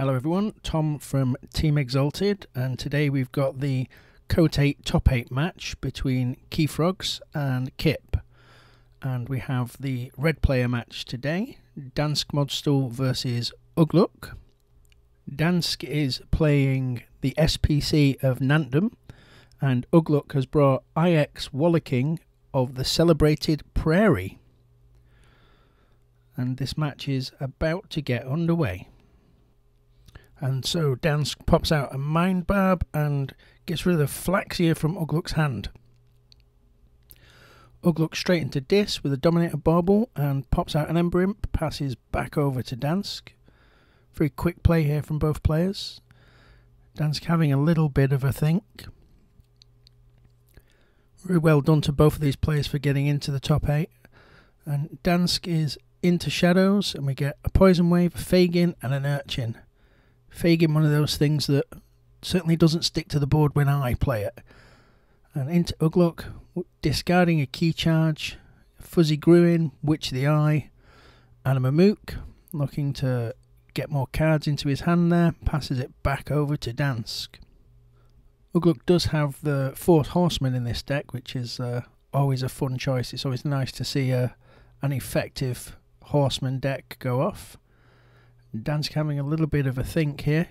Hello everyone, Tom from Team Exalted, and today we've got the KOTE8 top 8 match between Keyfrogs and KIP. And we have the red player match today, Dansk Modstol versus Ugluk. Dansk is playing the SPC of Nandum, and Ugluk has brought IX Wallicking of the Celebrated Prairie. And this match is about to get underway. And so Dansk pops out a Mind Barb and gets rid of the Flaxia from Ugluk's hand. Ugluk straight into Dis with a Dominator Bauble and pops out an Ember Imp, passes back over to Dansk. Very quick play here from both players. Dansk having a little bit of a think. Very well done to both of these players for getting into the top 8. And Dansk is into Shadows, and we get a Poison Wave, a Fagin and an Urchin. Fagin, one of those things that certainly doesn't stick to the board when I play it. And into Ugluk, discarding a Key Charge, Fuzzy Gruin, Witch of the Eye, and a Mamook, looking to get more cards into his hand there, passes it back over to Dansk. Ugluk does have the 4th Horseman in this deck, which is always a fun choice. It's always nice to see an effective Horseman deck go off. Dansk having a little bit of a think here,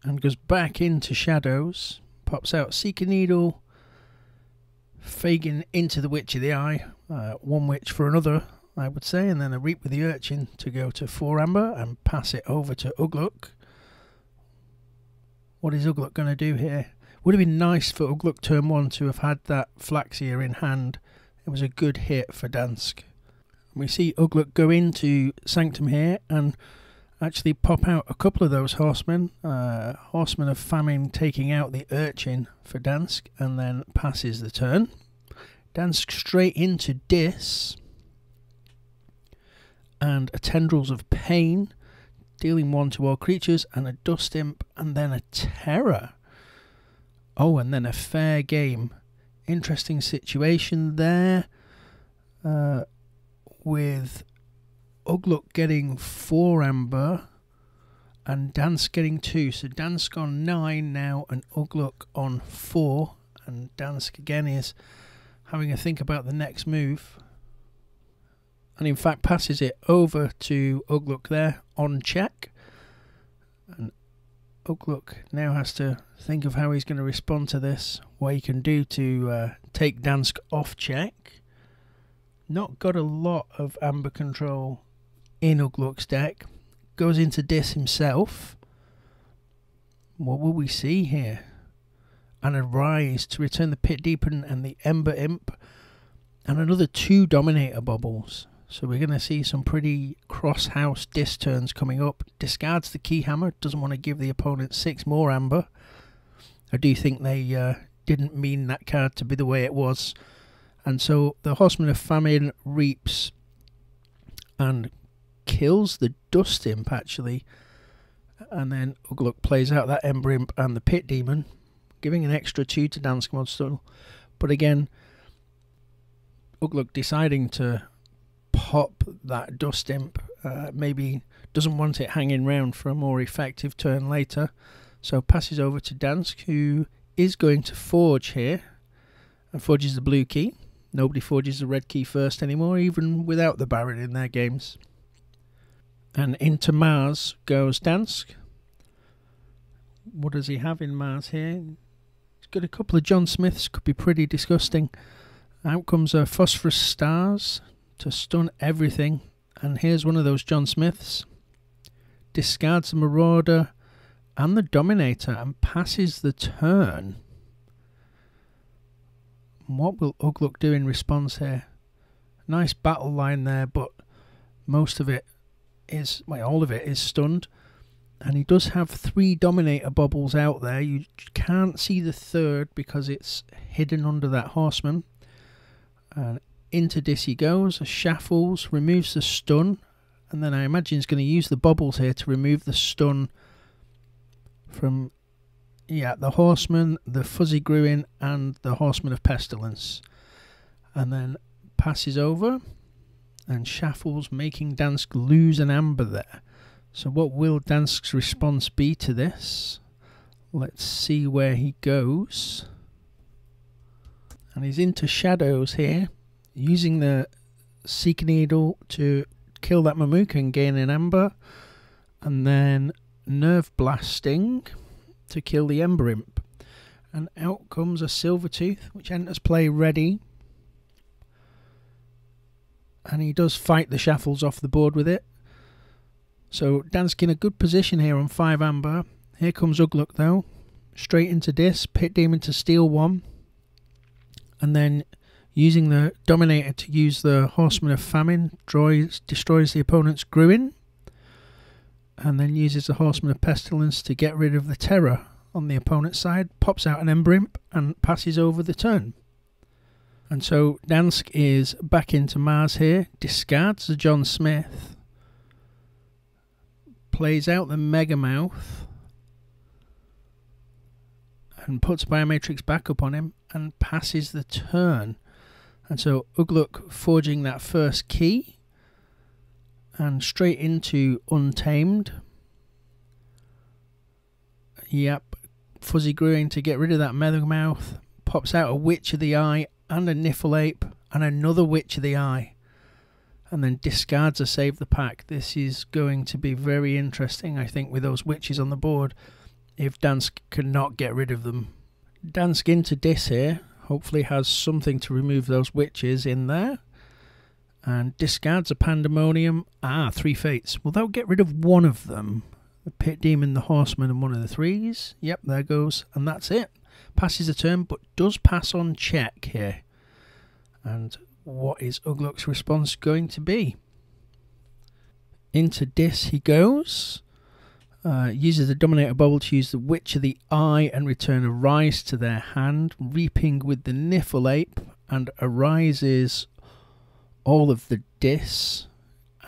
and goes back into Shadows, pops out Seeker Needle, Fagin into the Witch of the Eye, one Witch for another, I would say, and then a Reap with the Urchin to go to 4 Amber and pass it over to Ugluk. What is Ugluk going to do here? Would have been nice for Ugluk turn 1 to have had that Flaxia in hand. It was a good hit for Dansk. We see Ugluk go into Sanctum here and actually pop out a couple of those Horsemen. Horseman of Famine taking out the Urchin for Dansk and then passes the turn. Dansk straight into Dis and a Tendrils of Pain, dealing 1 to all creatures, and a Dust Imp and then a Terror. Oh, and then a Fair Game. Interesting situation there. With Ugluk getting 4 Amber and Dansk getting 2. So Dansk on 9 now and Ugluk on 4. And Dansk again is having a think about the next move. And in fact passes it over to Ugluk there on check. And Ugluk now has to think of how he's going to respond to this. What he can do to take Dansk off check. Not got a lot of Amber control in Ugluk's deck. Goes into Dis himself. What will we see here? And a Rise to return the Pit Deepen and the Ember Imp. And another 2 Dominator Bubbles. So we're going to see some pretty cross-house Dis turns coming up. Discards the Key Hammer. Doesn't want to give the opponent 6 more Amber. I do think they didn't mean that card to be the way it was. And so the Horseman of Famine reaps and kills the Dust Imp actually. And then Ugluk plays out that Ember Imp and the Pit Demon, giving an extra 2 to Dansk Modstol. But again, Ugluk deciding to pop that Dust Imp, maybe doesn't want it hanging round for a more effective turn later. So passes over to Dansk, who is going to forge here and forges the blue key. Nobody forges the red key first anymore, even without the Baron in their games. And into Mars goes Dansk. What does he have in Mars here? He's got a couple of John Smiths, could be pretty disgusting. Out comes a Phosphorus Stars to stun everything. And here's one of those John Smiths. Discards the Marauder and the Dominator and passes the turn. What will Ugluk do in response here? Nice battle line there, but most of it is, well, all of it is stunned. And he does have 3 Dominator Bubbles out there. You can't see the 3rd because it's hidden under that Horseman. And into Dis he goes, Shaffles, removes the stun. And then I imagine he's going to use the Bubbles here to remove the stun from the Horseman, the Fuzzy Gruin, and the Horseman of Pestilence. And then passes over, and Shaffles making Dansk lose an Amber there. So what will Dansk's response be to this? Let's see where he goes. And he's into shadows here, using the Seeker Needle to kill that Mamuka and gain an Ember, and then Nerve Blasting to kill the Ember Imp. And out comes a Silvertooth, which enters play ready. And he does fight the Shaffles off the board with it. So Dansk in a good position here on 5 Amber. Here comes Ugluk though. Straight into Dis, Pit Demon to steal one. And then using the Dominator to use the Horseman of Famine, destroys the opponent's Gruin. And then uses the Horseman of Pestilence to get rid of the Terror on the opponent's side. Pops out an Ember Imp and passes over the turn. And so Dansk is back into Mars here. Discards the John Smith. Plays out the Megamouth. And puts Biomatrix back up on him and passes the turn. And so Ugluk forging that first key and straight into Untamed. Yep, Fuzzy Gruin to get rid of that Megamouth. Pops out a Witch of the Eye and a Niffleape and another Witch of the Eye. And then discards a Save the Pack. This is going to be very interesting, I think, with those witches on the board, if Dansk cannot get rid of them. Dansk into Dis here, hopefully has something to remove those witches in there. And discards a Pandemonium. 3 Fates. Well, they'll get rid of one of them. The Pit Demon, the Horseman, and one of the 3s. Yep, there goes. And that's it. Passes the turn, but does pass on check here. And what is Ugluk's response going to be? Into Dis he goes. Uses the Dominator Bubble to use the Witch of the Eye and return a Rise to their hand, reaping with the Niffleape, and erases all of the Dis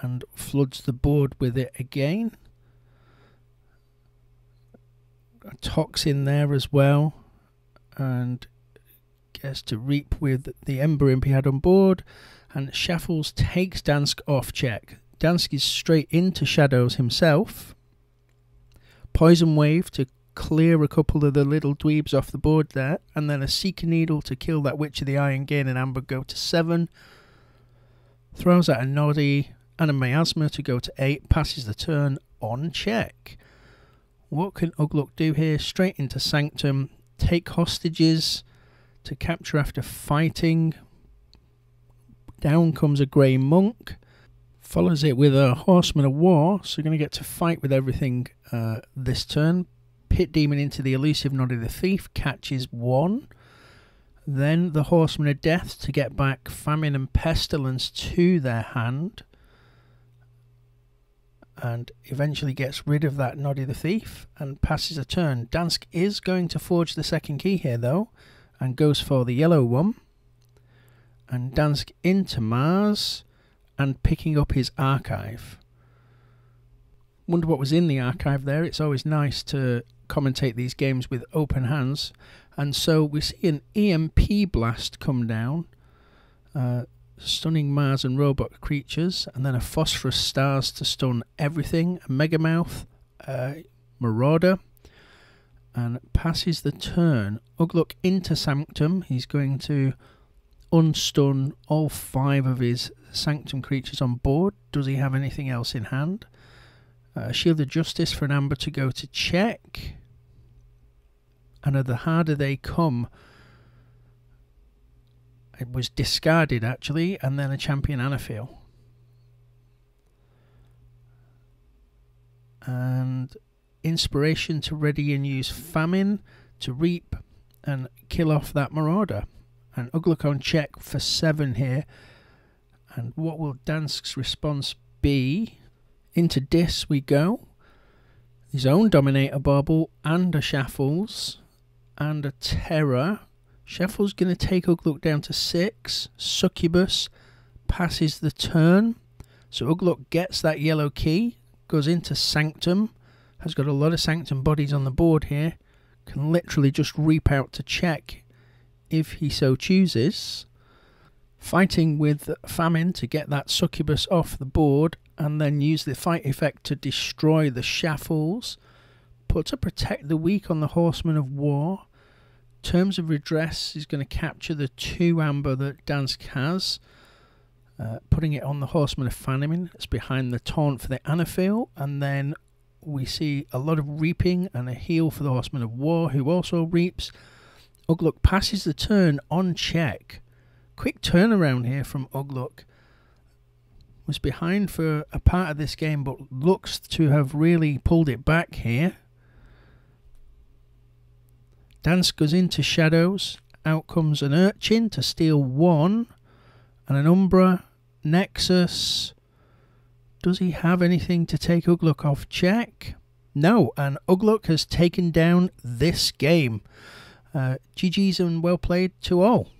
and floods the board with it again. A Tox in there as well, and gets to reap with the Ember Imp he had on board, and Shaffles takes Dansk off check. Dansk is straight into Shadows himself. Poison Wave to clear a couple of the little dweebs off the board there, and then a Seeker Needle to kill that Witch of the Eye and gain an Amber, go to 7. Throws out a Noddy and a Miasma to go to 8, passes the turn on check. What can Ugluk do here? Straight into Sanctum, take hostages to capture after fighting. Down comes a Grey Monk. Follows it with a Horseman of War, so we're going to get to fight with everything this turn. Pit Demon into the elusive Noddy the Thief, catches 1. Then the Horseman of Death to get back Famine and Pestilence to their hand. And eventually gets rid of that Noddy the Thief and passes a turn. Dansk is going to forge the second key here though, and goes for the yellow one. And Dansk into Mars and picking up his archive. Wonder what was in the archive there. It's always nice to commentate these games with open hands. And so we see an EMP blast come down, stunning Mars and robot creatures, and then a Phosphorus Stars to stun everything, a Megamouth, Marauder, and passes the turn. Ugluk into Sanctum. He's going to unstun all 5 of his Sanctum creatures on board. Does he have anything else in hand? Shield of Justice for an Amber to go to check. And the harder they come, it was discarded actually, and then a Champion Anaphyl. And Inspiration to ready and use Famine to reap and kill off that Marauder. And Ugluk on check for 7 here. And what will Dansk's response be? Into Dis we go. His own Dominator Bauble and a Shaffles and a Terror. Shaffles going to take Ugluk down to 6. Succubus passes the turn. So Ugluk gets that yellow key, goes into Sanctum. Has got a lot of Sanctum bodies on the board here. Can literally just reap out to check if he so chooses. Fighting with Famine to get that Succubus off the board and then use the fight effect to destroy the Shaffles. Put a Protect the Weak on the Horseman of War. Terms of Redress is going to capture the 2 amber that Dansk has, putting it on the Horseman of Famine. It's behind the taunt for the Anaphil, and then we see a lot of reaping and a heal for the Horseman of War, who also reaps. Ugluk passes the turn on check. Quick turnaround here from Ugluk. Was behind for a part of this game, but looks to have really pulled it back here. Dansk goes into Shadows. Out comes an Urchin to steal 1. And an Umbra. Nexus. Does he have anything to take Ugluk off check? No, and Ugluk has taken down this game. GG's and well played to all.